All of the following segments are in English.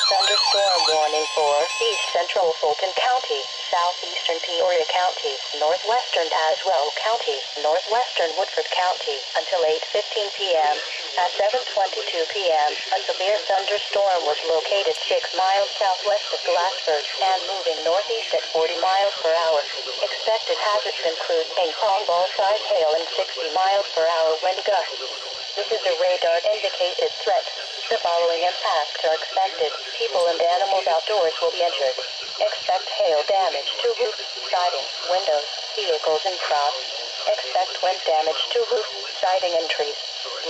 thunderstorm warning for East Central Fulton County, Southeastern Peoria County, Northwestern Tazewell County, Northwestern Woodford County, until 8:15 p.m. At 7:22 p.m., a severe thunderstorm was located 6 miles southwest of Glassford and moving northeast at 40 miles per hour. Expected hazards include ping-pong ball-sized hail and 60 miles per hour wind gusts. This is a radar-indicated threat. The following impacts are expected. People and animals outdoors will be injured. Expect hail damage to roofs, siding, windows, vehicles, and crops. Expect wind damage to roofs, siding, and trees.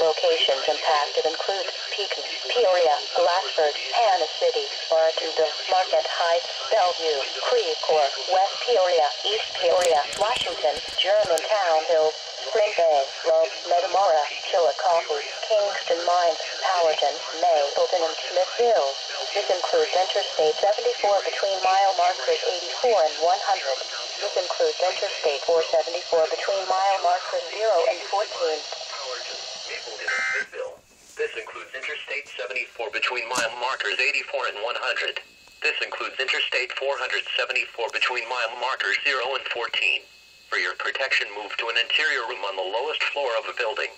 Locations impacted include Pekin, Peoria, Glassford, Hannah City, Bartonville, Marquette Heights, Bellevue, Creve-Coeur, West Peoria, East Peoria, Washington, Germantown Hills, Spring Bay, Love, Metamora, Chillicothe, Kingston Mines, Powhatan, Mapleton, and Smithville. This includes Interstate 74 between mile markers 84 and 100. This includes Interstate 474 between mile markers 0 and 14. This includes Interstate 74 between mile markers 84 and 100. This includes Interstate 474 between mile markers 0 and 14. For your protection, move to an interior room on the lowest floor of a building.